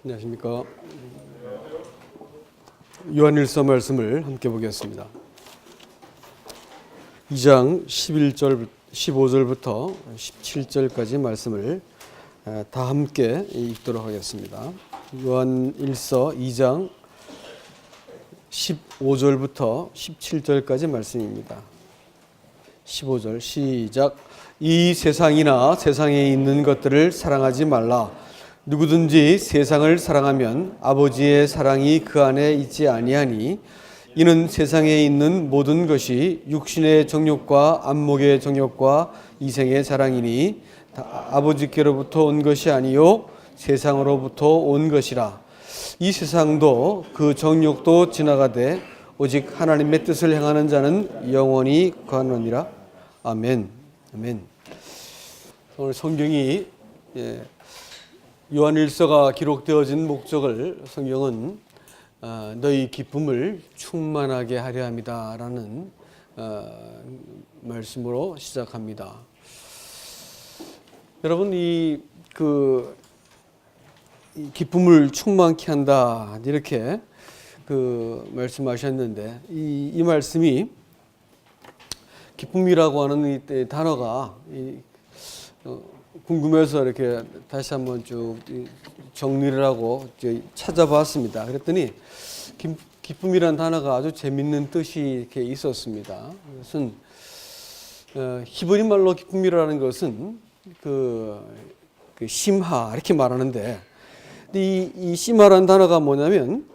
안녕하십니까. 요한일서 말씀을 함께 보겠습니다. 2장 11절, 15절부터 17절까지 말씀을 다 함께 읽도록 하겠습니다. 요한일서 2장 15절부터 17절까지 말씀입니다. 15절 시작. 이 세상이나 세상에 있는 것들을 사랑하지 말라. 누구든지 세상을 사랑하면 아버지의 사랑이 그 안에 있지 아니하니 이는 세상에 있는 모든 것이 육신의 정욕과 안목의 정욕과 이생의 자랑이니 아버지께로부터 온 것이 아니요 세상으로부터 온 것이라. 이 세상도 그 정욕도 지나가되 오직 하나님의 뜻을 행하는 자는 영원히 거하느니라. 아멘. 아멘. 오늘 성경이 요한일서가 기록되어진 목적을 성경은 너희 기쁨을 충만하게 하려 함이다라는 말씀으로 시작합니다. 여러분 이 기쁨을 충만케 한다 이렇게 말씀하셨는데 이 말씀이 기쁨이라고 하는 이 단어가 궁금해서 이렇게 다시 한번 쭉 정리를 하고 찾아봤습니다. 그랬더니 기쁨이라는 단어가 아주 재밌는 뜻이 이렇게 있었습니다. 그것은 히브리 말로 기쁨이라는 것은 그 심하 이렇게 말하는데 이 심하라는 단어가 뭐냐면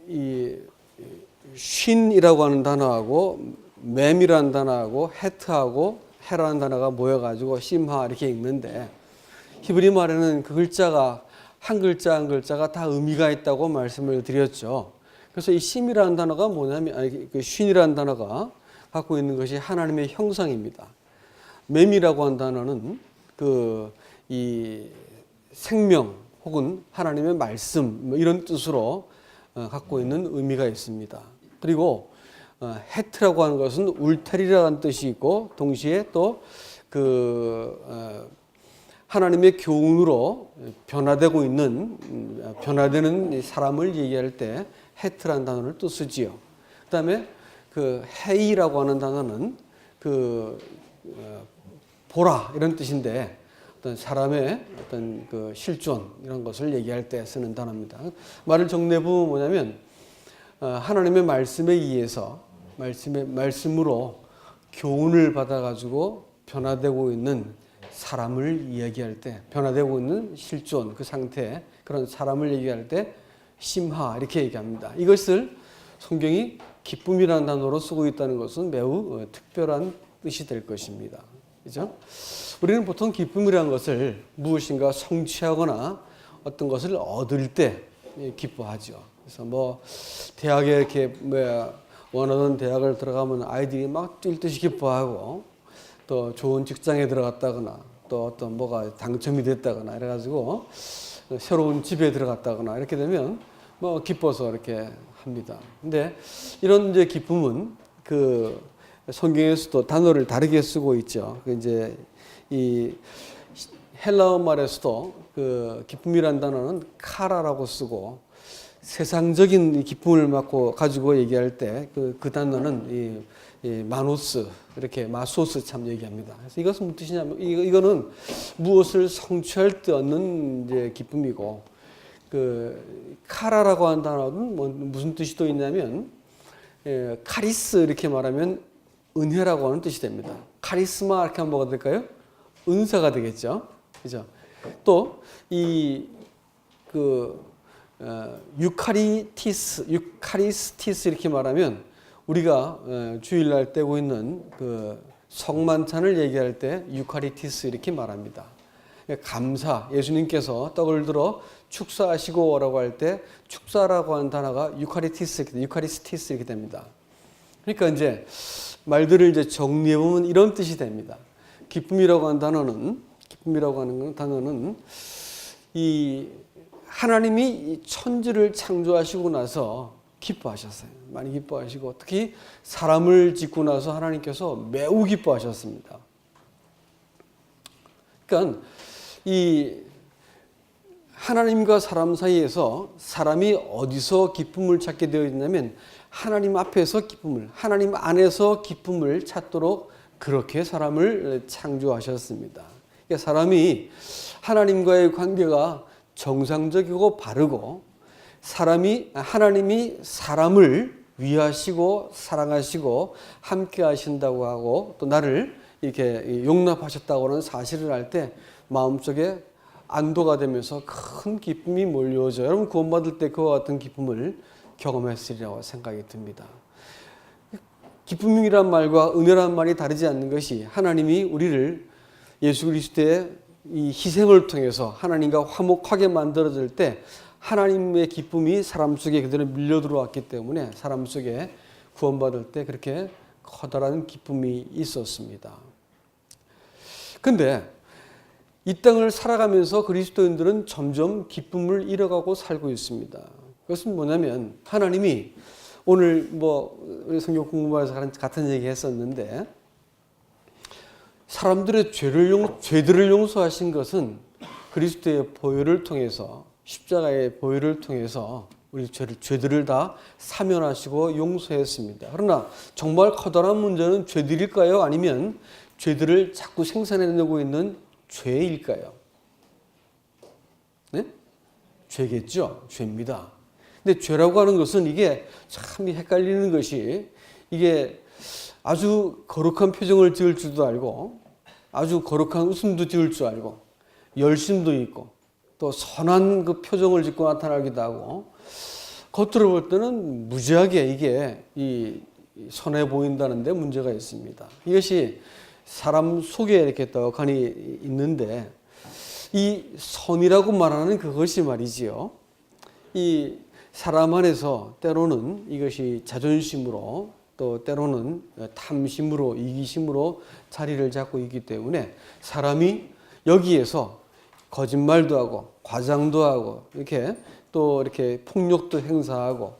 이 쉰이라고 하는 단어하고 맴이라는 단어하고 헤트하고 헤라는 단어가 모여가지고 심하 이렇게 읽는데 히브리 말에는 그 글자가 한 글자 한 글자가 다 의미가 있다고 말씀을 드렸죠. 그래서 이 심이라는 단어가 뭐냐면 그 쉰이라는 단어가 갖고 있는 것이 하나님의 형상입니다. 맴이라고 하는 단어는 이 생명 혹은 하나님의 말씀 이런 뜻으로 갖고 있는 의미가 있습니다. 그리고 헤트라고 하는 것은 울타리라는 뜻이 있고 동시에 또 하나님의 교훈으로 변화되는 사람을 얘기할 때 헤트라는 단어를 또 쓰지요. 그다음에 헤이라고 하는 단어는 보라 이런 뜻인데 어떤 사람의 어떤 실존 이런 것을 얘기할 때 쓰는 단어입니다. 말을 정리해보면 뭐냐면 하나님의 말씀에 의해서 말씀으로 교훈을 받아가지고 변화되고 있는 사람을 이야기할 때 변화되고 있는 실존 그 상태 그런 사람을 얘기할 때 심하 이렇게 얘기합니다. 이것을 성경이 기쁨이라는 단어로 쓰고 있다는 것은 매우 특별한 뜻이 될 것입니다. 그죠? 우리는 보통 기쁨이라는 것을 무엇인가 성취하거나 어떤 것을 얻을 때 기뻐하죠. 그래서 대학에 이렇게 원하는 대학을 들어가면 아이들이 막 뛸 듯이 기뻐하고 또 좋은 직장에 들어갔다거나 또 어떤 뭐가 당첨이 됐다거나 이래가지고 새로운 집에 들어갔다거나 이렇게 되면 기뻐서 이렇게 합니다. 근데 이런 이제 기쁨은 성경에서도 단어를 다르게 쓰고 있죠. 이 헬라어 말에서도 기쁨이라는 단어는 카라라고 쓰고 세상적인 기쁨을 가지고 얘기할 때 그 단어는 이 마노스 이렇게 마소스 참 얘기합니다. 그래서 이것은 무슨 뜻이냐면 이거는 무엇을 성취할 때 얻는 이제 기쁨이고 카라라고 하는 단어는 무슨 뜻이 또 있냐면 카리스 이렇게 말하면 은혜라고 하는 뜻이 됩니다. 카리스마 이렇게 하면 뭐가 될까요? 은사가 되겠죠. 그죠? 또 유카리스티스 이렇게 말하면 우리가 주일날 떼고 있는 성만찬을 얘기할 때 유카리티스 이렇게 말합니다. 감사, 예수님께서 떡을 들어 축사하시고라고 할 때 축사라고 하는 단어가 유카리스티스 이렇게 됩니다. 그러니까 이제 말들을 이제 정리해 보면 이런 뜻이 됩니다. 기쁨이라고 하는 단어는 이 하나님이 천지를 창조하시고 나서 기뻐하셨어요. 많이 기뻐하시고 특히 사람을 짓고 나서 하나님께서 매우 기뻐하셨습니다. 그러니까 이 하나님과 사람 사이에서 사람이 어디서 기쁨을 찾게 되어 있냐면 하나님 앞에서 기쁨을, 하나님 안에서 기쁨을 찾도록 그렇게 사람을 창조하셨습니다. 그러니까 사람이 하나님과의 관계가 정상적이고 바르고 하나님이 사람을 위하시고 사랑하시고 함께 하신다고 하고 또 나를 이렇게 용납하셨다고 하는 사실을 알 때 마음속에 안도가 되면서 큰 기쁨이 몰려오죠. 여러분 구원받을 때 그와 같은 기쁨을 경험했으리라고 생각이 듭니다. 기쁨이란 말과 은혜란 말이 다르지 않는 것이 하나님이 우리를 예수 그리스도의 이 희생을 통해서 하나님과 화목하게 만들어질 때 하나님의 기쁨이 사람 속에 그대로 밀려 들어왔기 때문에 사람 속에 구원받을 때 그렇게 커다란 기쁨이 있었습니다. 근데 이 땅을 살아가면서 그리스도인들은 점점 기쁨을 잃어가고 살고 있습니다. 그것은 뭐냐면 하나님이 오늘 우리 성경 공부에서 같은 얘기 했었는데 사람들의 죄들을 용서하신 것은 그리스도의 보혈을 통해서 십자가의 보혈을 통해서 우리 죄들을 다 사면하시고 용서했습니다. 그러나 정말 커다란 문제는 죄들일까요? 아니면 죄들을 자꾸 생산해내고 있는 죄일까요? 네? 죄겠죠. 죄입니다. 근데 죄라고 하는 것은 이게 참 헷갈리는 것이 이게 아주 거룩한 표정을 지을 줄도 알고 아주 거룩한 웃음도 지을 줄 알고 열심도 있고 또 선한 그 표정을 짓고 나타나기도 하고 겉으로 볼 때는 무지하게 이게 이 선해 보인다는데 문제가 있습니다. 이것이 사람 속에 이렇게 떡하니 있는데 이 선이라고 말하는 그것이 말이지요. 이 사람 안에서 때로는 이것이 자존심으로 또 때로는 탐심으로 이기심으로 자리를 잡고 있기 때문에 사람이 여기에서 거짓말도 하고 과장도 하고 이렇게 또 이렇게 폭력도 행사하고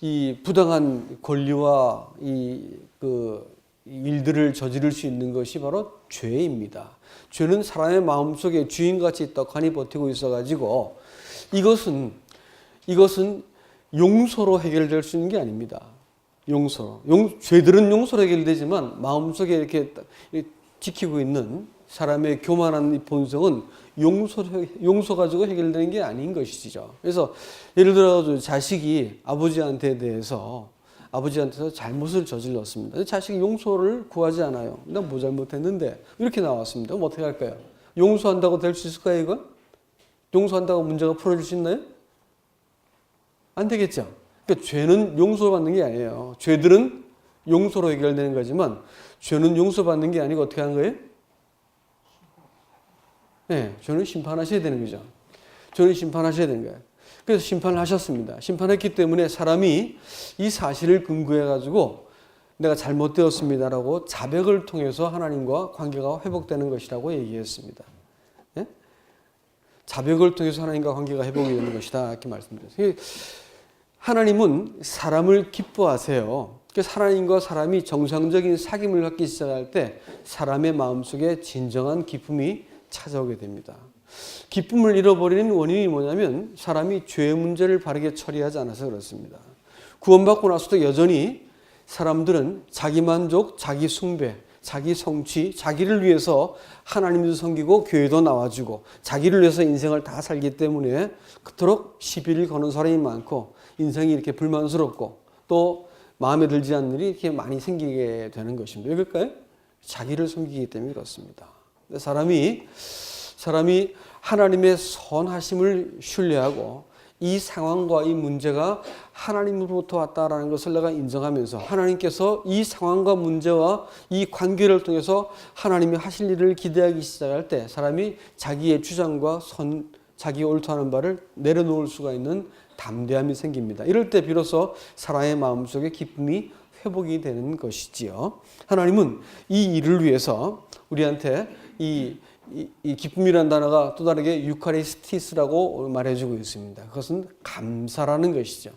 이 부당한 권리와 그 일들을 저지를 수 있는 것이 바로 죄입니다. 죄는 사람의 마음속에 주인같이 떡하니 버티고 있어가지고 이것은 용서로 해결될 수 있는 게 아닙니다. 죄들은 용서로 해결되지만 마음속에 이렇게 지키고 있는 사람의 교만한 본성은 용서 가지고 해결되는 게 아닌 것이죠. 그래서 예를 들어 자식이 아버지한테서 잘못을 저질렀습니다. 자식이 용서를 구하지 않아요. 나 뭐 잘못했는데 이렇게 나왔습니다. 그럼 어떻게 할까요? 용서한다고 될 수 있을까요? 이건? 용서한다고 문제가 풀어질 수 있나요? 안 되겠죠. 그러니까 죄는 용서받는 게 아니에요. 죄들은 용서로 해결되는 거지만 죄는 용서받는 게 아니고 어떻게 하는 거예요? 네, 죄는 심판하셔야 되는 거죠. 죄는 심판하셔야 되는 거예요. 그래서 심판을 하셨습니다. 심판했기 때문에 사람이 이 사실을 근거해 가지고 내가 잘못되었습니다라고 자백을 통해서 하나님과 관계가 회복되는 것이라고 얘기했습니다. 네? 자백을 통해서 하나님과 관계가 회복이 되는 것이다 이렇게 말씀드렸어요. 하나님은 사람을 기뻐하세요. 그래서 하나님과 사람이 정상적인 사귐을 갖기 시작할 때 사람의 마음속에 진정한 기쁨이 찾아오게 됩니다. 기쁨을 잃어버리는 원인이 뭐냐면 사람이 죄의 문제를 바르게 처리하지 않아서 그렇습니다. 구원받고 나서도 여전히 사람들은 자기 만족, 자기 숭배, 자기 성취, 자기를 위해서 하나님도 섬기고 교회도 나와주고 자기를 위해서 인생을 다 살기 때문에 그토록 시비를 거는 사람이 많고 인생이 이렇게 불만스럽고 또 마음에 들지 않는 일이 이렇게 많이 생기게 되는 것입니다. 왜 그럴까요? 자기를 섬기기 때문에 그렇습니다. 사람이 하나님의 선하심을 신뢰하고 이 상황과 이 문제가 하나님으로부터 왔다라는 것을 내가 인정하면서 하나님께서 이 상황과 문제와 이 관계를 통해서 하나님이 하실 일을 기대하기 시작할 때 사람이 자기의 주장과 자기가 옳다는 바를 내려놓을 수가 있는 담대함이 생깁니다. 이럴 때 비로소 사람의 마음속에 기쁨이 회복이 되는 것이지요. 하나님은 이 일을 위해서 우리한테 이 기쁨이라는 단어가 또 다르게 유카리스티스라고 말해주고 있습니다. 그것은 감사라는 것이죠.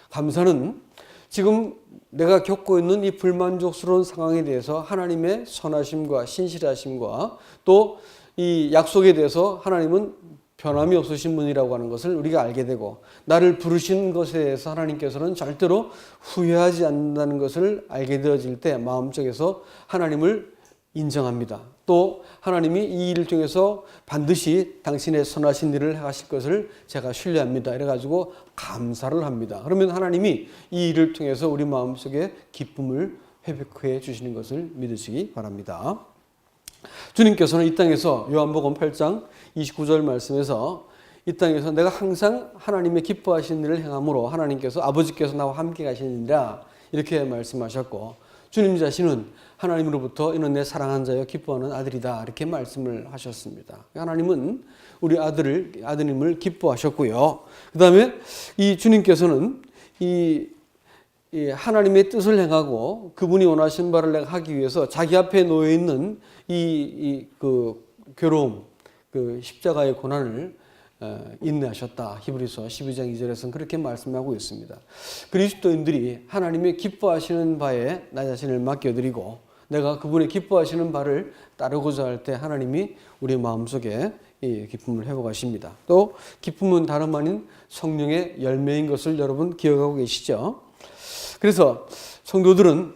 감사는 지금 내가 겪고 있는 이 불만족스러운 상황에 대해서 하나님의 선하심과 신실하심과 또 이 약속에 대해서 하나님은 변함이 없으신 분이라고 하는 것을 우리가 알게 되고 나를 부르신 것에 대해서 하나님께서는 절대로 후회하지 않는다는 것을 알게 되어질 때 마음속에서 하나님을 인정합니다. 또 하나님이 이 일을 통해서 반드시 당신의 선하신 일을 하실 것을 제가 신뢰합니다. 이래가지고 감사를 합니다. 그러면 하나님이 이 일을 통해서 우리 마음속에 기쁨을 회복해 주시는 것을 믿으시기 바랍니다. 주님께서는 이 땅에서 요한복음 8장 29절 말씀에서 이 땅에서 내가 항상 하나님의 기뻐하시는 일을 행함으로 하나님께서 아버지께서 나와 함께 가시느니라 이렇게 말씀하셨고 주님 자신은 하나님으로부터 이는 내 사랑한 자여 기뻐하는 아들이다 이렇게 말씀을 하셨습니다. 하나님은 우리 아드님을 기뻐하셨고요. 그 다음에 이 주님께서는 이 하나님의 뜻을 행하고 그분이 원하신 바를 내가 하기 위해서 자기 앞에 놓여 있는 그 괴로움, 그 십자가의 고난을 인내하셨다. 히브리서 12장 2절에서는 그렇게 말씀하고 있습니다. 그리스도인들이 하나님의 기뻐하시는 바에 나 자신을 맡겨드리고 내가 그분의 기뻐하시는 바를 따르고자 할 때 하나님이 우리 마음속에 이 기쁨을 회복하십니다. 또 기쁨은 다름 아닌 성령의 열매인 것을 여러분 기억하고 계시죠? 그래서 성도는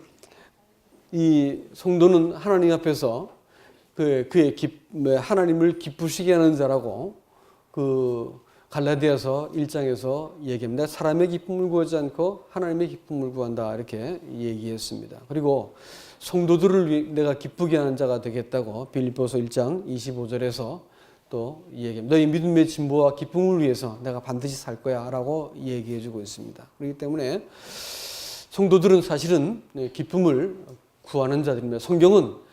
하나님 앞에서 하나님을 기쁘시게 하는 자라고 그 갈라디아서 1장에서 얘기합니다. 사람의 기쁨을 구하지 않고 하나님의 기쁨을 구한다 이렇게 얘기했습니다. 그리고 성도들을 내가 기쁘게 하는 자가 되겠다고 빌립보서 1장 25절에서 또 얘기합니다. 너희 믿음의 진보와 기쁨을 위해서 내가 반드시 살 거야 라고 얘기해 주고 있습니다. 그렇기 때문에 성도들은 사실은 기쁨을 구하는 자들입니다. 성경은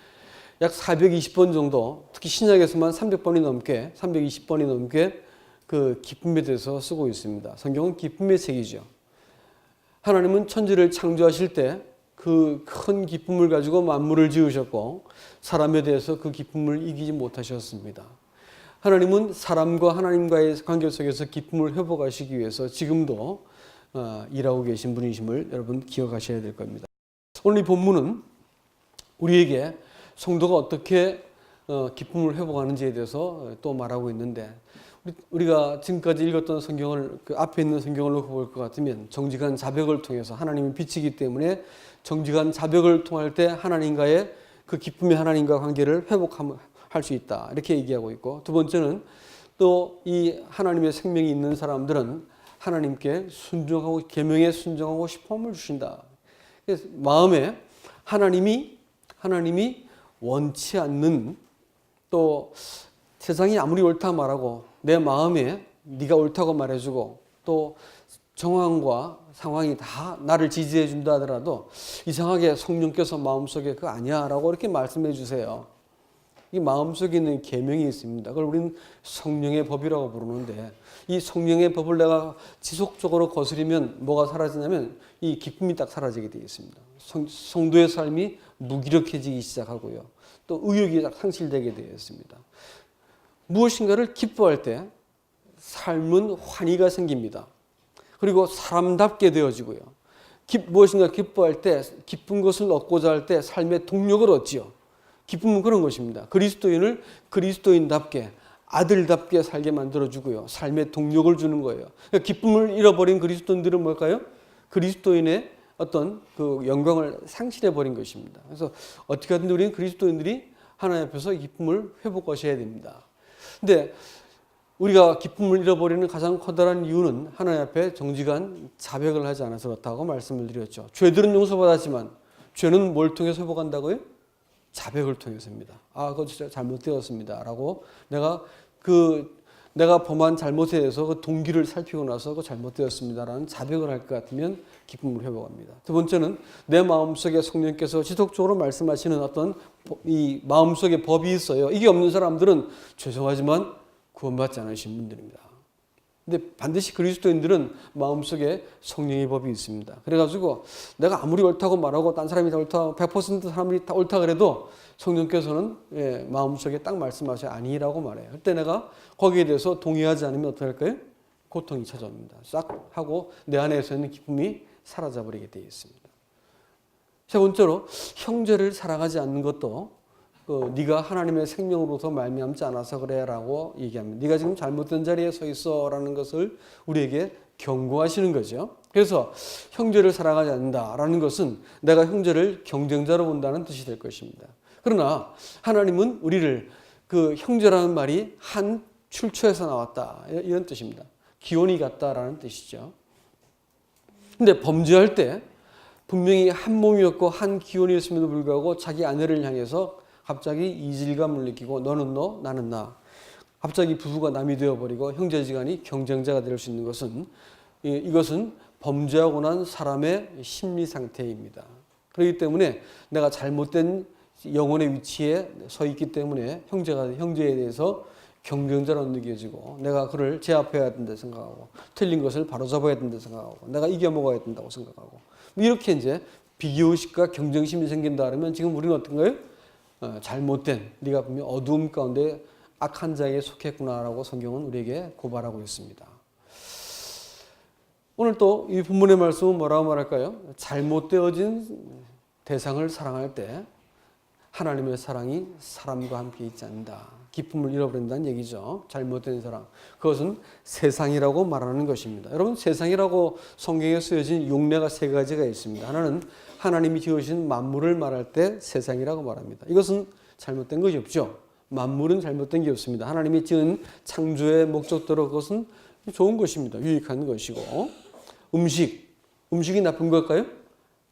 약 420번 정도, 특히 신약에서만 320번이 넘게 그 기쁨에 대해서 쓰고 있습니다. 성경은 기쁨의 책이죠. 하나님은 천지를 창조하실 때 그 큰 기쁨을 가지고 만물을 지으셨고 사람에 대해서 그 기쁨을 이기지 못하셨습니다. 하나님은 사람과 하나님과의 관계 속에서 기쁨을 회복하시기 위해서 지금도 일하고 계신 분이심을 여러분 기억하셔야 될 겁니다. 오늘 이 본문은 우리에게 성도가 어떻게 기쁨을 회복하는지에 대해서 또 말하고 있는데 우리가 지금까지 읽었던 성경을 그 앞에 있는 성경을 놓고 볼 것 같으면 정직한 자백을 통해서 하나님은 빛이기 때문에 정직한 자백을 통할 때 하나님과의 그 기쁨의 하나님과 관계를 회복할 수 있다 이렇게 얘기하고 있고 두 번째는 또 이 하나님의 생명이 있는 사람들은 하나님께 순종하고 계명에 순종하고 싶음을 주신다. 그래서 마음에 하나님이 원치 않는 또 세상이 아무리 옳다 말하고 내 마음에 네가 옳다고 말해주고 또 정황과 상황이 다 나를 지지해 준다 하더라도 이상하게 성령께서 마음속에 그거 아니야 라고 이렇게 말씀해 주세요. 이 마음속에 있는 계명이 있습니다. 그걸 우리는 성령의 법이라고 부르는데 이 성령의 법을 내가 지속적으로 거스리면 뭐가 사라지냐면 이 기쁨이 딱 사라지게 되어 있습니다. 성도의 삶이 무기력해지기 시작하고요. 또 의욕이 딱 상실되게 되어 있습니다. 무엇인가를 기뻐할 때 삶은 환희가 생깁니다. 그리고 사람답게 되어지고요. 무엇인가 기뻐할 때 기쁜 것을 얻고자 할 때 삶의 동력을 얻지요. 기쁨은 그런 것입니다. 그리스도인을 그리스도인답게 아들답게 살게 만들어주고요. 삶의 동력을 주는 거예요. 그러니까 기쁨을 잃어버린 그리스도인들은 뭘까요? 그리스도인의 어떤 그 영광을 상실해버린 것입니다. 그래서 어떻게 하든 우리는 그리스도인들이 하나님 앞에서 기쁨을 회복하셔야 됩니다. 근데 우리가 기쁨을 잃어버리는 가장 커다란 이유는 하나님 앞에 정직한 자백을 하지 않아서 그렇다고 말씀을 드렸죠. 죄들은 용서받았지만 죄는 뭘 통해서 회복한다고요? 자백을 통해서입니다. 그거 진짜 잘못되었습니다. 라고 내가 범한 잘못에 대해서 그 동기를 살피고 나서 그거 잘못되었습니다. 라는 자백을 할 것 같으면 기쁨을 회복합니다. 두 번째는 내 마음속에 성령께서 지속적으로 말씀하시는 어떤 이 마음속에 법이 있어요. 이게 없는 사람들은 죄송하지만 구원받지 않으신 분들입니다. 근데 반드시 그리스도인들은 마음속에 성령의 법이 있습니다. 그래가지고 내가 아무리 옳다고 말하고 딴 사람이 다 옳다, 100% 사람이 다 옳다 그래도 성령께서는 마음속에 딱 말씀하셔 아니라고 말해요. 그때 내가 거기에 대해서 동의하지 않으면 어떻게 할까요? 고통이 찾아옵니다. 싹 하고 내 안에서 있는 기쁨이 사라져버리게 되어 있습니다. 세 번째로 형제를 사랑하지 않는 것도 네가 하나님의 생명으로서 말미암지 않아서 그래라고 얘기합니다. 네가 지금 잘못된 자리에 서 있어라는 것을 우리에게 경고하시는 거죠. 그래서 형제를 사랑하지 않는다라는 것은 내가 형제를 경쟁자로 본다는 뜻이 될 것입니다. 그러나 하나님은 우리를 그 형제라는 말이 한 출처에서 나왔다 이런 뜻입니다. 기원이 같다라는 뜻이죠. 근데 범죄할 때 분명히 한 몸이었고 한 기원이었음에도 불구하고 자기 아내를 향해서 갑자기 이질감을 느끼고 너는 너 나는 나 갑자기 부부가 남이 되어버리고 형제지간이 경쟁자가 될 수 있는 것은 이것은 범죄하고 난 사람의 심리 상태입니다. 그렇기 때문에 내가 잘못된 영혼의 위치에 서 있기 때문에 형제에 대해서 경쟁자로 느껴지고 내가 그를 제압해야 된다 생각하고 틀린 것을 바로잡아야 된다 생각하고 내가 이겨먹어야 된다고 생각하고 이렇게 이제 비교의식과 경쟁심이 생긴다 그러면 지금 우리는 어떤가요? 잘못된 네가 분명 어두움 가운데 악한 자에 속했구나라고 성경은 우리에게 고발하고 있습니다. 오늘 또 이 본문의 말씀은 뭐라고 말할까요? 잘못되어진 대상을 사랑할 때 하나님의 사랑이 사람과 함께 있지 않는다. 기쁨을 잃어버린다는 얘기죠. 잘못된 사랑. 그것은 세상이라고 말하는 것입니다. 여러분 세상이라고 성경에 쓰여진 용례가 세 가지가 있습니다. 하나는 하나님이 지으신 만물을 말할 때 세상이라고 말합니다. 이것은 잘못된 것이 없죠. 만물은 잘못된 게 없습니다. 하나님이 지은 창조의 목적대로 그것은 좋은 것입니다. 유익한 것이고 음식이 나쁜 걸까요?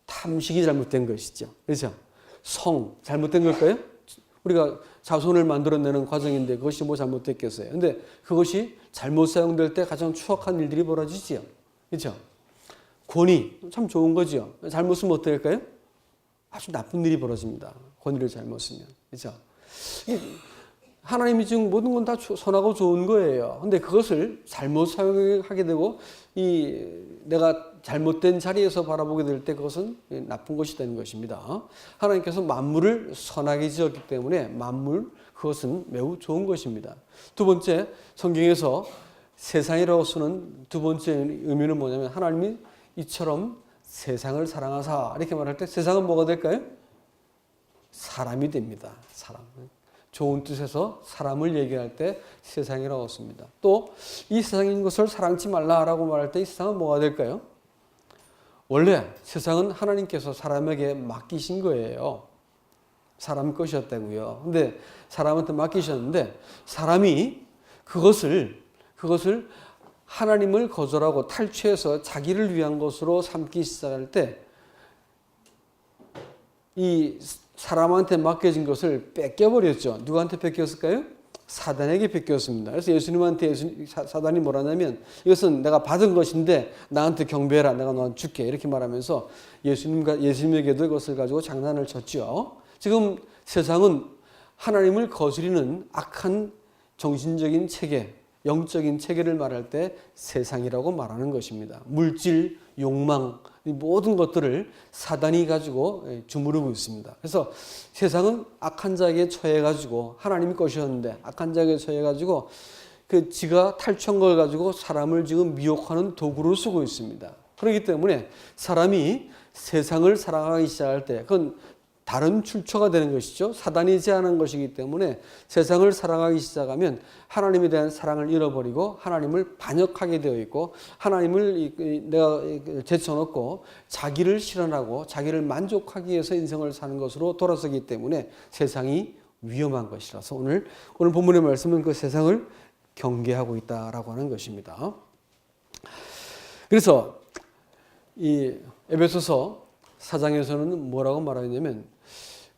탐식이 잘못된 것이죠. 그렇죠? 성 잘못된 걸까요? 우리가 자손을 만들어내는 과정인데 그것이 뭐 잘못됐겠어요. 근데 그것이 잘못 사용될 때 가장 추악한 일들이 벌어지지요. 그렇죠? 권위 참 좋은 거죠. 잘못 쓰면 어떻게 될까요? 아주 나쁜 일이 벌어집니다. 권위를 잘못 쓰면. 그렇죠? 하나님이 지금 모든 건 다 선하고 좋은 거예요. 근데 그것을 잘못 사용하게 되고 내가 잘못된 자리에서 바라보게 될 때 그것은 나쁜 것이 되는 것입니다. 하나님께서 만물을 선하게 지었기 때문에 그것은 매우 좋은 것입니다. 두 번째, 성경에서 세상이라고 쓰는 두 번째 의미는 뭐냐면 하나님이 이처럼 세상을 사랑하사 이렇게 말할 때 세상은 뭐가 될까요? 사람이 됩니다. 사람. 좋은 뜻에서 사람을 얘기할 때 세상이라고 씁니다. 또 이 세상인 것을 사랑치 말라라고 말할 때 이 세상은 뭐가 될까요? 원래 세상은 하나님께서 사람에게 맡기신 거예요. 사람 것이었다고요. 근데 사람한테 맡기셨는데 사람이 그것을 하나님을 거절하고 탈취해서 자기를 위한 것으로 삼기 시작할 때 이 사람한테 맡겨진 것을 뺏겨버렸죠. 누구한테 뺏겼을까요? 사단에게 뺏겼습니다. 그래서 예수님한테 사단이 뭐라냐면 이것은 내가 받은 것인데 나한테 경배해라. 내가 너한테 줄게. 이렇게 말하면서 예수님에게도 이것을 가지고 장난을 쳤죠. 지금 세상은 하나님을 거스리는 악한 정신적인 체계, 영적인 체계를 말할 때 세상이라고 말하는 것입니다. 물질, 욕망, 이 모든 것들을 사단이 가지고 주무르고 있습니다. 그래서 세상은 악한 자에게 처해가지고 하나님이 것이었는데 악한 자에게 처해가지고 지가 탈취한 걸 가지고 사람을 지금 미혹하는 도구로 쓰고 있습니다. 그렇기 때문에 사람이 세상을 사랑하기 시작할 때 그건 다른 출처가 되는 것이죠. 사단이 제안한 것이기 때문에 세상을 사랑하기 시작하면 하나님에 대한 사랑을 잃어버리고 하나님을 반역하게 되어 있고 하나님을 내가 제쳐놓고 자기를 실현하고 자기를 만족하기 위해서 인생을 사는 것으로 돌아서기 때문에 세상이 위험한 것이라서 오늘 본문의 말씀은 그 세상을 경계하고 있다라고 하는 것입니다. 그래서 이 에베소서 4장에서는 뭐라고 말하냐면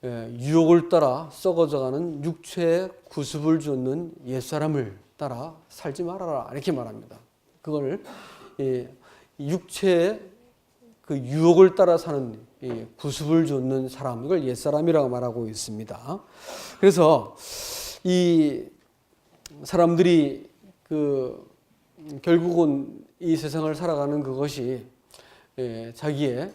유혹을 따라 썩어져가는 육체의 구습을 줍는 옛사람을 따라 살지 말아라 이렇게 말합니다. 그걸 육체의 그 유혹을 따라 사는 구습을 줍는 사람 이걸 옛사람이라고 말하고 있습니다. 그래서 이 사람들이 결국은 이 세상을 살아가는 그것이 자기의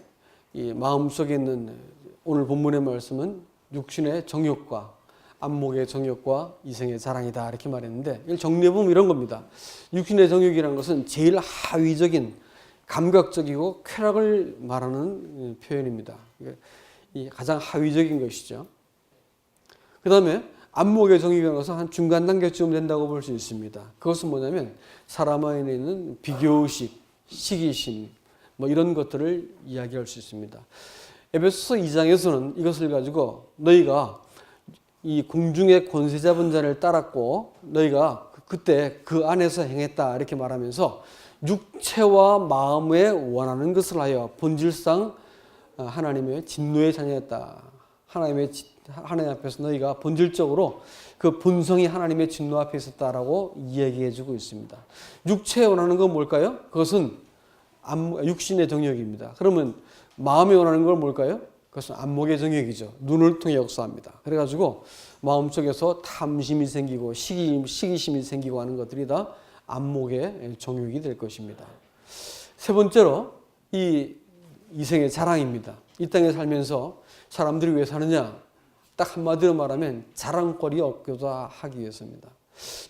이 마음속에 있는 오늘 본문의 말씀은 육신의 정욕과 안목의 정욕과 이생의 자랑이다 이렇게 말했는데 이걸 정리해보면 이런 겁니다. 육신의 정욕이라는 것은 제일 하위적인 감각적이고 쾌락을 말하는 표현입니다. 이 가장 하위적인 것이죠. 그 다음에 안목의 정의가 나서 한 중간 단계쯤 된다고 볼 수 있습니다. 그것은 뭐냐면 사람 안에 있는 비교의식, 시기심 뭐 이런 것들을 이야기할 수 있습니다. 에베소서 2장에서는 이것을 가지고 너희가 이 궁중의 권세 잡은 자를 따랐고 너희가 그때 그 안에서 행했다 이렇게 말하면서 육체와 마음에 원하는 것을 하여 본질상 하나님의 진노의 자녀였다. 하나님 앞에서 너희가 본질적으로 그 본성이 하나님의 진노 앞에 있었다라고 이야기해 주고 있습니다. 육체에 원하는 건 뭘까요? 그것은 육신의 정욕입니다. 그러면 마음에 원하는 건 뭘까요? 그것은 안목의 정욕이죠. 눈을 통해 역사합니다. 그래가지고 마음속에서 탐심이 생기고 시기심이 생기고 하는 것들이 다 안목의 정욕이 될 것입니다. 세 번째로 이 이생의 자랑입니다. 이 땅에 살면서 사람들이 왜 사느냐? 딱 한마디로 말하면 자랑거리 얻고자 하기 위해서입니다.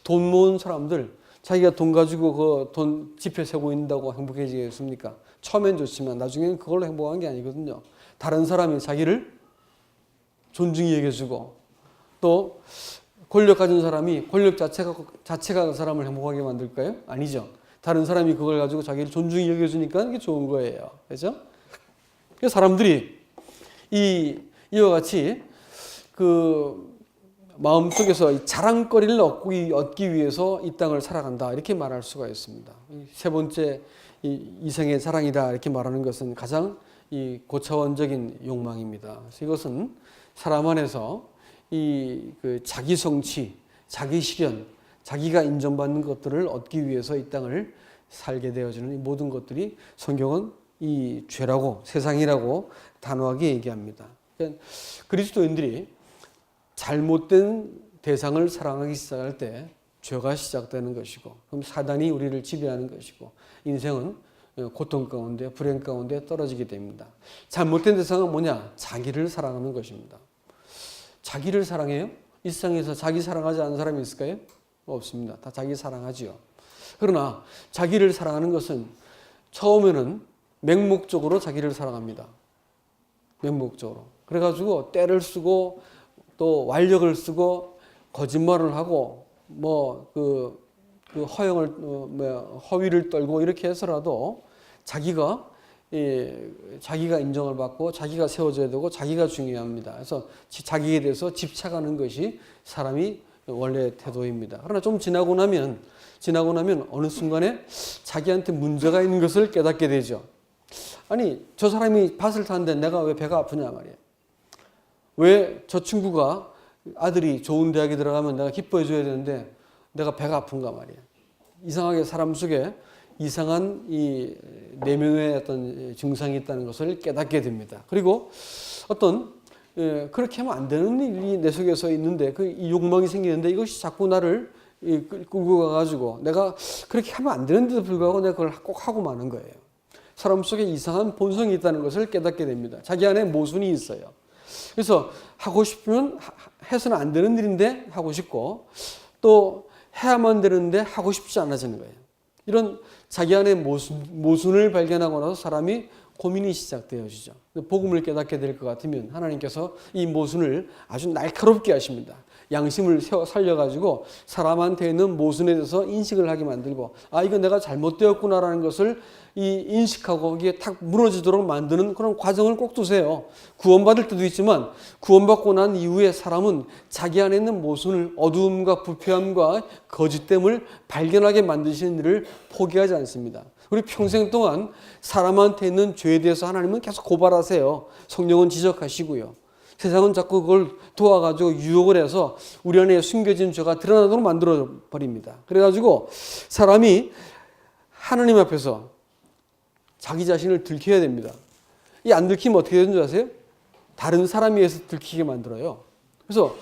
돈 모은 사람들, 자기가 돈 가지고 그 돈 지폐 세고 있는다고 행복해지겠습니까? 처음엔 좋지만 나중에는 그걸로 행복한 게 아니거든요. 다른 사람이 자기를 존중히 여겨주고 또 권력 가진 사람이 권력 자체가 그 사람을 행복하게 만들까요? 아니죠. 다른 사람이 그걸 가지고 자기를 존중히 여겨주니까 이게 좋은 거예요. 그렇죠? 그래서 사람들이 이와 같이 그 마음속에서 자랑거리를 얻기 위해서 이 땅을 살아간다 이렇게 말할 수가 있습니다. 세 번째 이생의 자랑이다 이렇게 말하는 것은 가장 이 고차원적인 욕망입니다. 그래서 이것은 사람 안에서 그 자기 성취, 자기 실현, 자기가 인정받는 것들을 얻기 위해서 이 땅을 살게 되어지는 이 모든 것들이 성경은 이 죄라고 세상이라고 단호하게 얘기합니다. 그러니까 그리스도인들이 잘못된 대상을 사랑하기 시작할 때 죄가 시작되는 것이고 그럼 사단이 우리를 지배하는 것이고 인생은 고통 가운데 불행 가운데 떨어지게 됩니다. 잘못된 대상은 뭐냐? 자기를 사랑하는 것입니다. 자기를 사랑해요? 이 세상에서 자기 사랑하지 않는 사람이 있을까요? 없습니다. 다 자기 사랑하지요. 그러나 자기를 사랑하는 것은 처음에는 맹목적으로 자기를 사랑합니다. 맹목적으로. 그래가지고 때를 쓰고 또 완력을 쓰고 거짓말을 하고 그 허위를 떨고 이렇게 해서라도 자기가 인정을 받고 자기가 세워져야 되고 자기가 중요합니다. 그래서 자기에 대해서 집착하는 것이 사람이 원래 태도입니다. 그러나 좀 지나고 나면 어느 순간에 자기한테 문제가 있는 것을 깨닫게 되죠. 아니 저 사람이 밭을 타는데 내가 왜 배가 아프냐 말이야. 왜 저 친구가 아들이 좋은 대학에 들어가면 내가 기뻐해 줘야 되는데 내가 배가 아픈가 말이야. 이상하게 사람 속에 이상한 이 내면의 어떤 증상이 있다는 것을 깨닫게 됩니다. 그리고 어떤 그렇게 하면 안 되는 일이 내 속에서 있는데 이 욕망이 생기는데 이것이 자꾸 나를 끌고 가가지고 내가 그렇게 하면 안 되는데도 불구하고 내가 그걸 꼭 하고 마는 거예요. 사람 속에 이상한 본성이 있다는 것을 깨닫게 됩니다. 자기 안에 모순이 있어요. 그래서 하고 싶으면 해서는 안 되는 일인데 하고 싶고 또 해야만 되는데 하고 싶지 않아지는 거예요. 이런 자기 안에 모순을 발견하고 나서 사람이 고민이 시작되어지죠. 복음을 깨닫게 될 것 같으면 하나님께서 이 모순을 아주 날카롭게 하십니다. 양심을 살려가지고 사람한테 있는 모순에 대해서 인식을 하게 만들고 이거 내가 잘못되었구나라는 것을 인식하고 이게 탁 무너지도록 만드는 그런 과정을 꼭 두세요. 구원받을 때도 있지만 구원받고 난 이후에 사람은 자기 안에 있는 모순을 어두움과 부패함과 거짓됨을 발견하게 만드시는 일을 포기하지 않습니다. 우리 평생 동안 사람한테 있는 죄에 대해서 하나님은 계속 고발하세요. 성령은 지적하시고요. 세상은 자꾸 그걸 도와가지고 유혹을 해서 우리 안에 숨겨진 죄가 드러나도록 만들어 버립니다. 그래가지고 사람이 하나님 앞에서 자기 자신을 들켜야 됩니다. 이 안 들키면 어떻게 되는 줄 아세요? 다른 사람에 의해서 들키게 만들어요. 그래서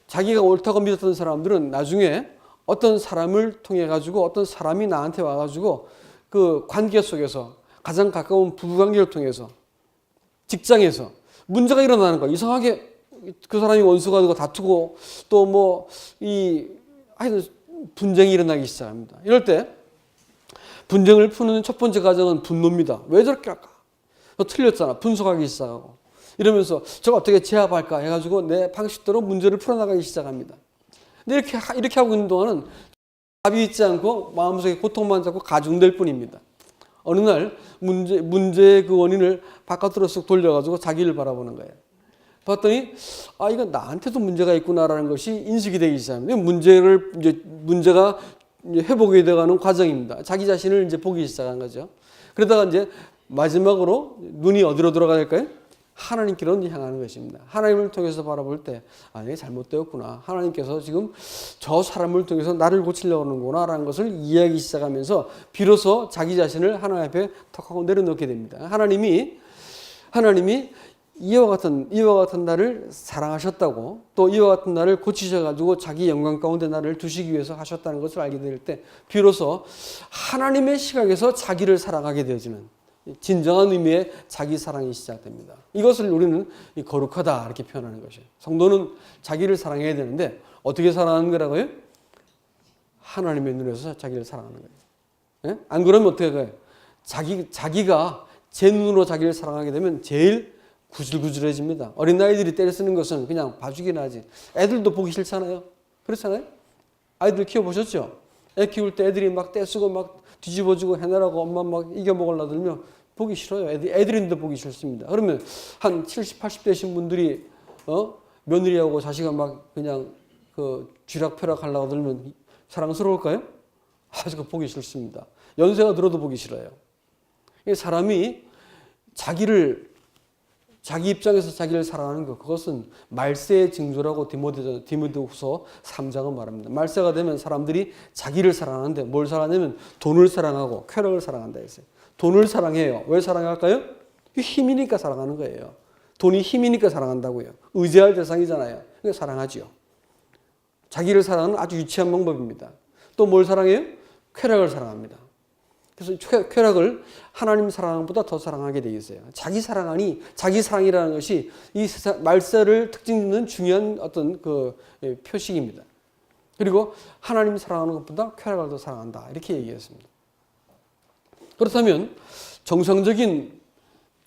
자기가 옳다고 믿었던 사람들은 나중에 어떤 사람을 통해 가지고 어떤 사람이 나한테 와가지고 그 관계 속에서 가장 가까운 부부관계를 통해서 직장에서 문제가 일어나는 거예요. 이상하게 그 사람이 원수가 되고 다투고 또 하여튼 분쟁이 일어나기 시작합니다. 이럴 때 분쟁을 푸는 첫 번째 과정은 분노입니다. 왜 저렇게 할까? 너 틀렸잖아. 분석하기 시작하고. 이러면서 저거 어떻게 제압할까 해가지고 내 방식대로 문제를 풀어나가기 시작합니다. 근데 이렇게 하고 있는 동안은 답이 있지 않고 마음속에 고통만 자꾸 가중될 뿐입니다. 어느 날 문제의 그 원인을 바깥으로 쓱 돌려가지고 자기를 바라보는 거예요. 봤더니 이건 나한테도 문제가 있구나라는 것이 인식이 되기 시작합니다. 문제가 회복이 되어가는 과정입니다. 자기 자신을 이제 보기 시작한 거죠. 그러다가 이제 마지막으로 눈이 어디로 돌아가야 될까요? 하나님께로 향하는 것입니다. 하나님을 통해서 바라볼 때 내가 잘못되었구나. 하나님께서 지금 저 사람을 통해서 나를 고치려고 하는구나라는 것을 이해하기 시작하면서 비로소 자기 자신을 하나님 앞에 턱 하고 내려놓게 됩니다. 하나님이 이와 같은 나를 사랑하셨다고, 또 이와 같은 나를 고치셔가지고 자기 영광 가운데 나를 두시기 위해서 하셨다는 것을 알게 될 때 비로소 하나님의 시각에서 자기를 사랑하게 되어지는 진정한 의미의 자기 사랑이 시작됩니다. 이것을 우리는 거룩하다 이렇게 표현하는 것이에요. 성도는 자기를 사랑해야 되는데 어떻게 사랑하는 거라고요? 하나님의 눈에서 자기를 사랑하는 거예요. 예? 안 그러면 어떻게 해요? 자기가 제 눈으로 자기를 사랑하게 되면 제일 구질구질해집니다. 어린아이들이 때려 쓰는 것은 그냥 봐주긴 하지. 애들도 보기 싫잖아요. 그렇잖아요? 아이들 키워보셨죠? 애 키울 때 애들이 막 떼쓰고 막 뒤집어주고 해내라고 엄마 막 이겨먹으려 들면 보기 싫어요. 애들인데 보기 싫습니다. 그러면 한 70, 80 되신 분들이 며느리하고 자식아 막 그냥 그 쥐락펴락 하려고 들면 사랑스러울까요? 아주 보기 싫습니다. 연세가 들어도 보기 싫어요. 사람이 자기 입장에서 자기를 사랑하는 것, 그것은 말세의 징조라고 디모데후서 3장은 말합니다. 말세가 되면 사람들이 자기를 사랑하는데 뭘 사랑하냐면 돈을 사랑하고 쾌락을 사랑한다 했어요. 돈을 사랑해요. 왜 사랑할까요? 힘이니까 사랑하는 거예요. 돈이 힘이니까 사랑한다고요. 의지할 대상이잖아요. 그러니까 사랑하지요. 자기를 사랑하는 아주 유치한 방법입니다. 또 뭘 사랑해요? 쾌락을 사랑합니다. 그래서 쾌락을 하나님 사랑보다 더 사랑하게 되어 있어요. 자기 사랑이라는 것이 이 말세를 특징짓는 중요한 어떤 그 표식입니다. 그리고 하나님 사랑하는 것보다 쾌락을 더 사랑한다. 이렇게 얘기했습니다. 그렇다면 정상적인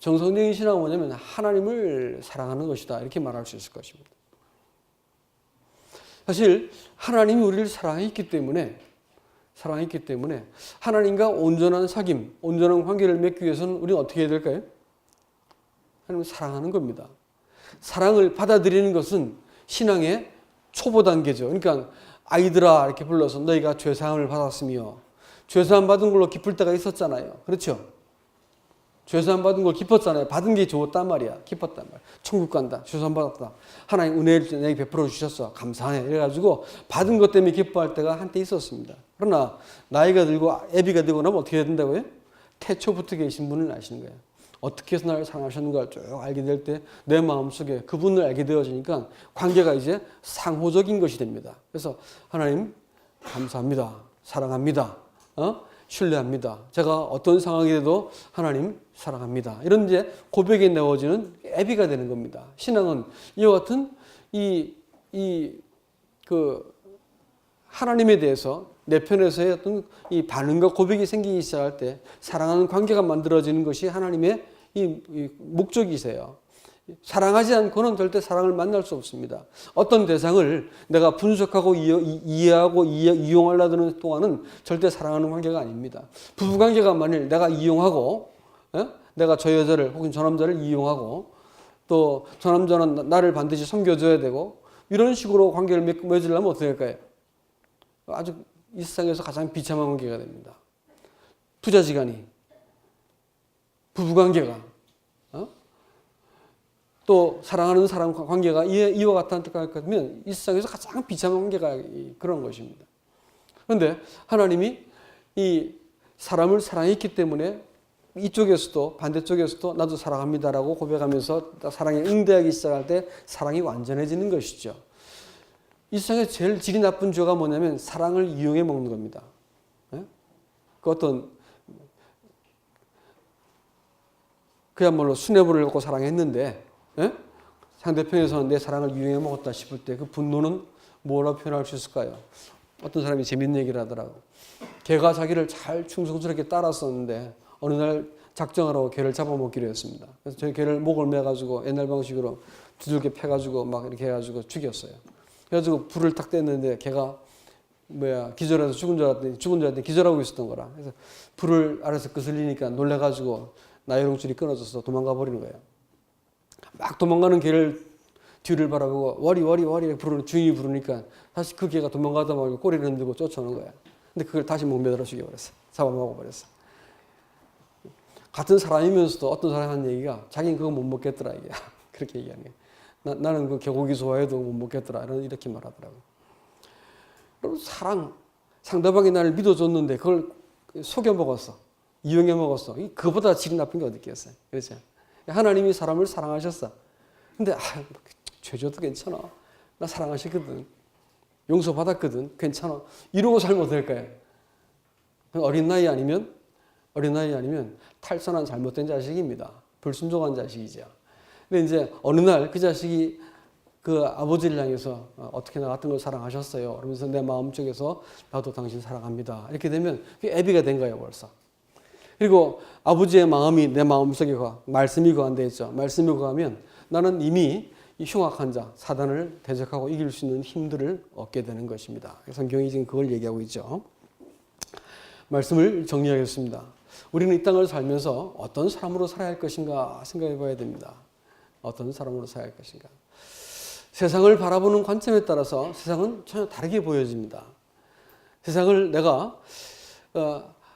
신앙은 뭐냐면 하나님을 사랑하는 것이다. 이렇게 말할 수 있을 것입니다. 사실 하나님이 우리를 사랑했기 때문에 하나님과 온전한 사귐, 온전한 관계를 맺기 위해서는 우리는 어떻게 해야 될까요? 하나님을 사랑하는 겁니다. 사랑을 받아들이는 것은 신앙의 초보 단계죠. 그러니까 아이들아 이렇게 불러서 너희가 죄사함을 받았으며, 죄사함 받은 걸로 기쁠 때가 있었잖아요. 그렇죠? 죄사함 받은 걸 기뻤잖아요. 받은 게 좋았단 말이야. 기뻤단 말이야. 천국 간다. 죄사함 받았다. 하나님 은혜를 내게 베풀어 주셨어. 감사해. 이래가지고 받은 것 때문에 기뻐할 때가 한때 있었습니다. 그러나 나이가 들고 애비가 되고 나면 어떻게 해야 된다고요? 태초부터 계신 분을 아시는 거예요. 어떻게 해서 나를 사랑하셨는가 쭉 알게 될 때 내 마음속에 그분을 알게 되어지니까 관계가 이제 상호적인 것이 됩니다. 그래서 하나님 감사합니다. 사랑합니다. 신뢰합니다. 제가 어떤 상황이 돼도 하나님 사랑합니다. 이런 이제 고백에 내어지는 애비가 되는 겁니다. 신앙은 이와 같은 그 하나님에 대해서 내 편에서의 어떤 이 반응과 고백이 생기기 시작할 때 사랑하는 관계가 만들어지는 것이 하나님의 이 목적이세요. 사랑하지 않고는 절대 사랑을 만날 수 없습니다. 어떤 대상을 내가 분석하고 이해하고 이용하려 드는 동안은 절대 사랑하는 관계가 아닙니다. 부부관계가 만일 내가 이용하고 내가 저 여자를 혹은 저 남자를 이용하고 또 저 남자는 나를 반드시 섬겨줘야 되고 이런 식으로 관계를 맺으려면 어떻게 할까요? 아주 이 세상에서 가장 비참한 관계가 됩니다. 부자지간이 부부관계가 또 사랑하는 사람 관계가 이와 같으면 이 세상에서 가장 비참한 관계가 그런 것입니다. 그런데 하나님이 이 사람을 사랑했기 때문에 이쪽에서도 반대쪽에서도 나도 사랑합니다라고 고백하면서 사랑에 응대하기 시작할 때 사랑이 완전해지는 것이죠. 이 세상에 제일 질이 나쁜 죄가 뭐냐면 사랑을 이용해 먹는 겁니다. 그 어떤 그야말로 수뇌부를 갖고 사랑했는데 상대편에서는 내 사랑을 이용해 먹었다 싶을 때 그 분노는 뭐라고 표현할 수 있을까요? 어떤 사람이 재밌는 얘기를 하더라고. 개가 자기를 잘 충성스럽게 따랐었는데 어느 날 작정하라고 개를 잡아먹기로 했습니다. 그래서 저희 개를 목을 매가지고 옛날 방식으로 두들겨 패가지고 막 이렇게 해가지고 죽였어요. 그래가지고 불을 딱 뗐는데 개가 기절해서 죽은 줄 알았더니 기절하고 있었던 거라. 그래서 불을 아래서 거슬리니까 놀래가지고 나이롱줄이 끊어져서 도망가 버리는 거예요. 막 도망가는 개를 뒤를 바라보고 와리 부르는 주인이 부르니까 다시 그 개가 도망가다 말고 꼬리를 흔들고 쫓아오는 거야. 근데 그걸 다시 목매달아 죽여버렸어. 잡아먹어버렸어. 같은 사람이면서도 어떤 사람이 하는 얘기가 자기는 그거 못 먹겠더라 이게. 그렇게 얘기하는 거야. 나는 그 개고기 좋아해도 못 먹겠더라 이렇게 말하더라고요. 여러분 사랑, 상대방이 나를 믿어줬는데 그걸 속여 먹었어. 이용해 먹었어. 그보다 질이 나쁜 게 어디 있겠어요. 그렇죠? 하나님이 사람을 사랑하셨어. 근데 죄져도 괜찮아. 나 사랑하시거든. 용서받았거든. 괜찮아. 이러고 살면 될까요? 어린 나이 아니면 탈선한 잘못된 자식입니다. 불순종한 자식이죠. 근데 이제 어느 날 그 자식이 그 아버지를 향해서 어떻게 나 같은 걸 사랑하셨어요. 그러면서 내 마음속에서 나도 당신 사랑합니다. 이렇게 되면 그게 애비가 된 거예요, 벌써. 그리고 아버지의 마음이 내 마음속에 말씀이 거한돼 있죠. 말씀이 거하면 나는 이미 이 흉악한 자, 사단을 대적하고 이길 수 있는 힘들을 얻게 되는 것입니다. 성경이 지금 그걸 얘기하고 있죠. 말씀을 정리하겠습니다. 우리는 이 땅을 살면서 어떤 사람으로 살아야 할 것인가 생각해 봐야 됩니다. 어떤 사람으로 살아야 할 것인가. 세상을 바라보는 관점에 따라서 세상은 전혀 다르게 보여집니다. 세상을 내가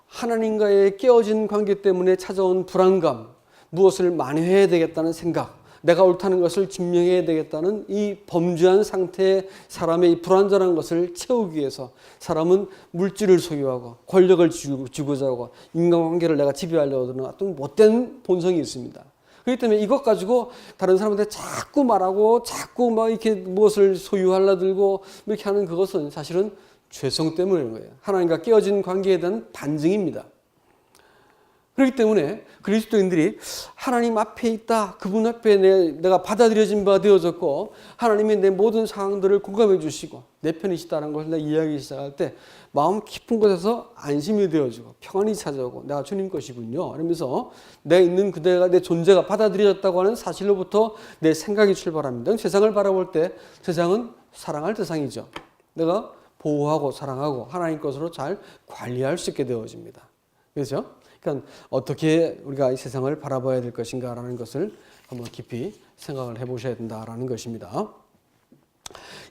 하나님과의 깨어진 관계 때문에 찾아온 불안감, 무엇을 만회해야 되겠다는 생각, 내가 옳다는 것을 증명해야 되겠다는 이 범죄한 상태의 사람의 이 불완전한 것을 채우기 위해서 사람은 물질을 소유하고 권력을 쥐고자 하고 인간관계를 내가 지배하려고 하는 어떤 못된 본성이 있습니다. 그렇기 때문에 이것 가지고 다른 사람한테 자꾸 말하고 자꾸 막 이렇게 무엇을 소유하려 들고 이렇게 하는 그것은 사실은 죄성 때문인 거예요. 하나님과 깨어진 관계에 대한 반증입니다. 그렇기 때문에 그리스도인들이 하나님 앞에 있다. 그분 앞에 내가 받아들여진 바 되어졌고 하나님이 내 모든 상황들을 공감해 주시고 내 편이시다는 것을 내가 이야기하기 시작할 때 마음 깊은 곳에서 안심이 되어지고 평안이 찾아오고 내가 주님 것이군요. 그러면서 내가 있는 그대가 내 존재가 받아들여졌다고 하는 사실로부터 내 생각이 출발합니다. 세상을 바라볼 때 세상은 사랑할 대상이죠. 내가 보호하고 사랑하고 하나님 것으로 잘 관리할 수 있게 되어집니다. 그렇죠? 그러니까 어떻게 우리가 이 세상을 바라봐야 될 것인가라는 것을 한번 깊이 생각을 해보셔야 된다라는 것입니다.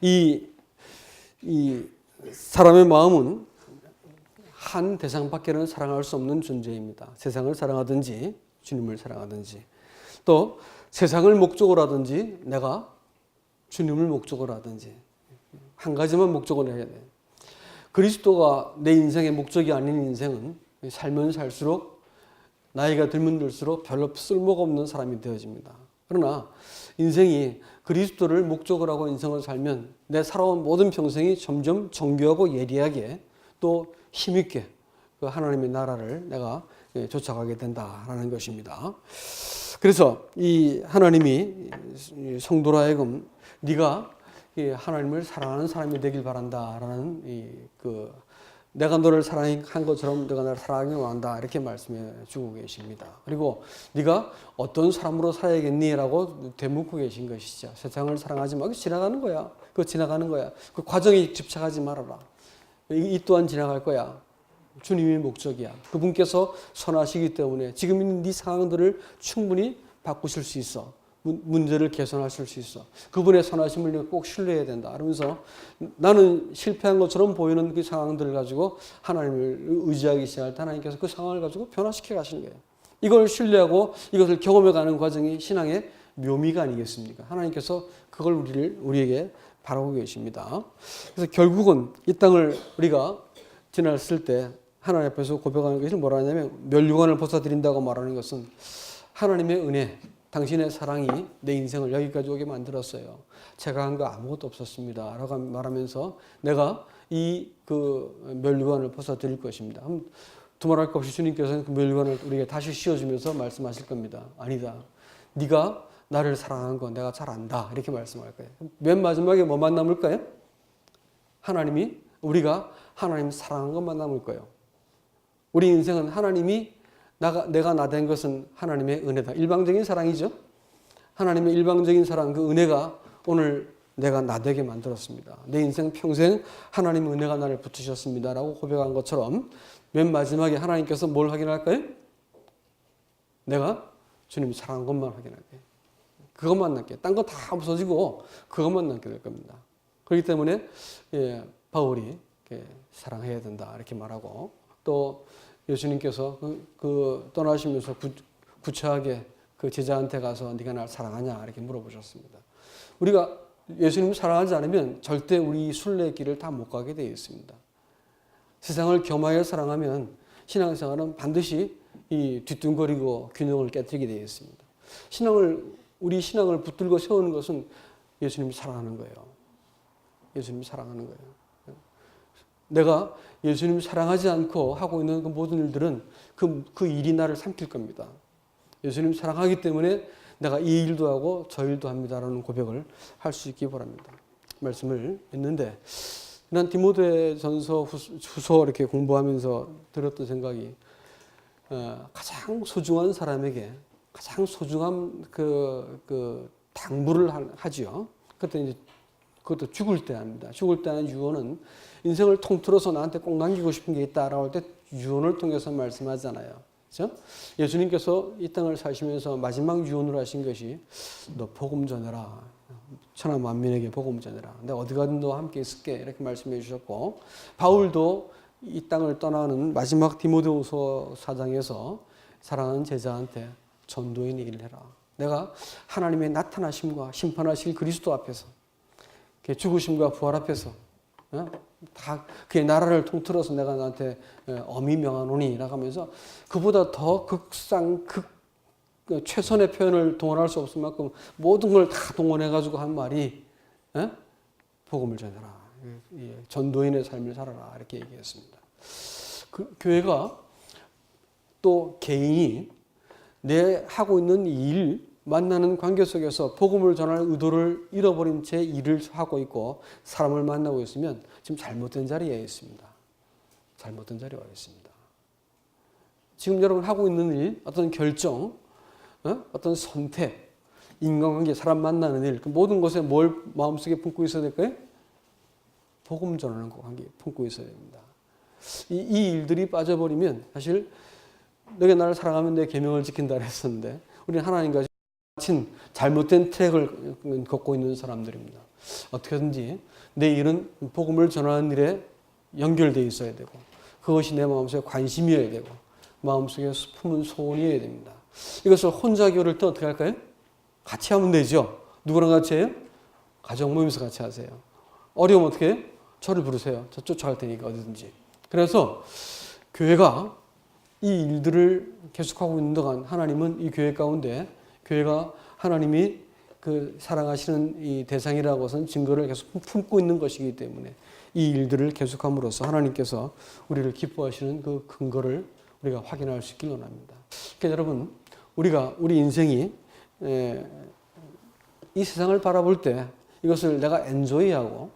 이 사람의 마음은 한 대상밖에는 사랑할 수 없는 존재입니다. 세상을 사랑하든지 주님을 사랑하든지 또 세상을 목적으로 하든지 내가 주님을 목적으로 하든지 한 가지만 목적으로 해야 돼요. 그리스도가 내 인생의 목적이 아닌 인생은 살면 살수록 나이가 들면 들수록 별로 쓸모가 없는 사람이 되어집니다. 그러나 인생이 그리스도를 목적으로 하고 인생을 살면 내 살아온 모든 평생이 점점 정교하고 예리하게 또 힘있게 그 하나님의 나라를 내가 쫓아가게 된다라는 것입니다. 그래서 이 하나님이 성도로 하여금 네가 하나님을 사랑하는 사람이 되길 바란다라는 내가 너를 사랑한 것처럼 너가 나를 사랑하길 원한다 이렇게 말씀해 주고 계십니다. 그리고 네가 어떤 사람으로 살아야겠니? 라고 되묻고 계신 것이죠. 세상을 사랑하지 말고 지나가는 거야. 그거 지나가는 거야. 그 과정에 집착하지 말아라. 이 또한 지나갈 거야. 주님이 목적이야. 그분께서 선하시기 때문에 지금 있는 네 상황들을 충분히 바꾸실 수 있어. 문제를 개선하실 수 있어. 그분의 선하심을 꼭 신뢰해야 된다. 그러면서 나는 실패한 것처럼 보이는 그 상황들을 가지고 하나님을 의지하기 시작할 때 하나님께서 그 상황을 가지고 변화시켜 가시는 거예요. 이걸 신뢰하고 이것을 경험해가는 과정이 신앙의 묘미가 아니겠습니까? 하나님께서 그걸 우리에게 바라고 계십니다. 그래서 결국은 이 땅을 우리가 지났을 때 하나님 앞에서 고백하는 것이 뭐라 하냐면 멸류관을 벗어드린다고 말하는 것은 하나님의 은혜, 당신의 사랑이 내 인생을 여기까지 오게 만들었어요. 제가 한 거 아무것도 없었습니다. 라고 말하면서 내가 그 멸류관을 벗어드릴 것입니다. 두말할 것 없이 주님께서는 그 멸류관을 우리에게 다시 씌워주면서 말씀하실 겁니다. 아니다. 네가 나를 사랑한 건 내가 잘 안다. 이렇게 말씀할 거예요. 맨 마지막에 뭐만 남을까요? 우리가 하나님 사랑한 것만 남을 거예요. 우리 인생은 하나님이 내가 나 된 것은 하나님의 은혜다. 일방적인 사랑이죠. 하나님의 일방적인 사랑, 그 은혜가 오늘 내가 나 되게 만들었습니다. 내 인생 평생 하나님 은혜가 나를 붙으셨습니다. 라고 고백한 것처럼 맨 마지막에 하나님께서 뭘 확인할까요? 내가 주님이 사랑한 것만 확인할게요. 그것만 남게. 딴 거 다 없어지고 그것만 남게 될 겁니다. 그렇기 때문에 바울이 사랑해야 된다 이렇게 말하고, 또 예수님께서 떠나시면서 구차하게 그 제자한테 가서 네가 날 사랑하냐 이렇게 물어보셨습니다. 우리가 예수님을 사랑하지 않으면 절대 우리 순례길을 다 못 가게 되어 있습니다. 세상을 겸하여 사랑하면 신앙생활은 반드시 이 뒤뚱거리고 균형을 깨뜨리게 되어 있습니다. 우리 신앙을 붙들고 세우는 것은 예수님을 사랑하는 거예요. 예수님을 사랑하는 거예요. 내가 예수님을 사랑하지 않고 하고 있는 그 모든 일들은 그 일이 나를 삼킬 겁니다. 예수님을 사랑하기 때문에 내가 이 일도 하고 저 일도 합니다라는 고백을 할 수 있기 바랍니다. 말씀을 했는데, 난 디모데전서 후서 이렇게 공부하면서 들었던 생각이, 가장 소중한 사람에게 가장 소중한 그 당부를 하지요. 그때 이제 그것도 죽을 때 합니다. 죽을 때 하는 유언은 인생을 통틀어서 나한테 꼭 남기고 싶은 게 있다라고 할 때 유언을 통해서 말씀하잖아요. 그렇죠? 예수님께서 이 땅을 사시면서 마지막 유언을 하신 것이 너 복음 전해라. 천하 만민에게 복음 전해라. 내가 어디 가든 너와 함께 있을게. 이렇게 말씀해 주셨고, 바울도 이 땅을 떠나는 마지막 디모데후서 4장에서 사랑하는 제자한테 전도인 일을 해라. 내가 하나님의 나타나심과 심판하실 그리스도 앞에서, 죽으심과 부활 앞에서 다 그의 나라를 통틀어서 내가 너한테 엄히 명하노니 라고 하면서, 그보다 더 최선의 표현을 동원할 수 없을 만큼 모든 걸 다 동원해가지고 한 말이 복음을 전해라. 전도인의 삶을 살아라. 이렇게 얘기했습니다. 교회가 또 개인이 내 하고 있는 일, 만나는 관계 속에서 복음을 전할 의도를 잃어버린 채 일을 하고 있고 사람을 만나고 있으면 지금 잘못된 자리에 있습니다. 잘못된 자리에 와 있습니다. 지금 여러분 하고 있는 일, 어떤 결정, 어떤 선택, 인간관계, 사람 만나는 일, 그 모든 것에 뭘 마음속에 품고 있어야 될까요? 복음 전하는 관계 품고 있어야 됩니다. 이 일들이 빠져버리면, 사실 너가 나를 사랑하면 내 계명을 지킨다 했었는데, 우리는 하나님과 마친 잘못된 트랙을 걷고 있는 사람들입니다. 어떻게든지 내 일은 복음을 전하는 일에 연결되어 있어야 되고, 그것이 내 마음속에 관심이어야 되고, 마음속에 품은 소원이어야 됩니다. 이것을 혼자 겨룰 때 어떻게 할까요? 같이 하면 되죠. 누구랑 같이 해요? 가정 모임에서 같이 하세요. 어려우면 어떻게 해요? 저를 부르세요. 저 쫓아갈 테니까 어디든지. 그래서 교회가 이 일들을 계속하고 있는 동안 하나님은 이 교회 가운데, 교회가 하나님이 그 사랑하시는 이 대상이라고 하는 증거를 계속 품고 있는 것이기 때문에 이 일들을 계속함으로써 하나님께서 우리를 기뻐하시는 그 근거를 우리가 확인할 수 있길 원합니다. 그러니까 여러분, 우리 인생이 이 세상을 바라볼 때 이것을 내가 엔조이하고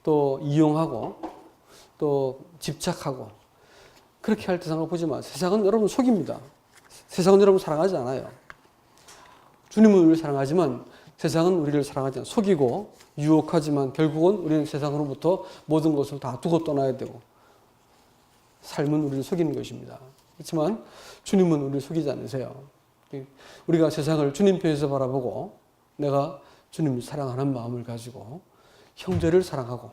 또 이용하고 또 집착하고 그렇게 할 대상을 보지 마세요. 세상은 여러분 속입니다. 세상은 여러분 사랑하지 않아요. 주님은 우리를 사랑하지만 세상은 우리를 사랑하지 않아요. 속이고 유혹하지만 결국은 우리는 세상으로부터 모든 것을 다 두고 떠나야 되고, 삶은 우리를 속이는 것입니다. 그렇지만 주님은 우리를 속이지 않으세요. 우리가 세상을 주님 편에서 바라보고 내가 주님을 사랑하는 마음을 가지고 형제를 사랑하고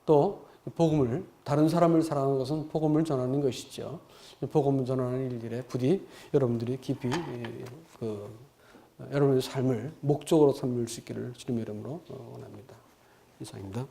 또 복음을, 다른 사람을 사랑하는 것은 복음을 전하는 것이죠. 복음을 전하는 일들에 부디 여러분들이 깊이 여러분의 삶을 목적으로 삼을 수 있기를 주님의 이름으로 원합니다. 이상입니다.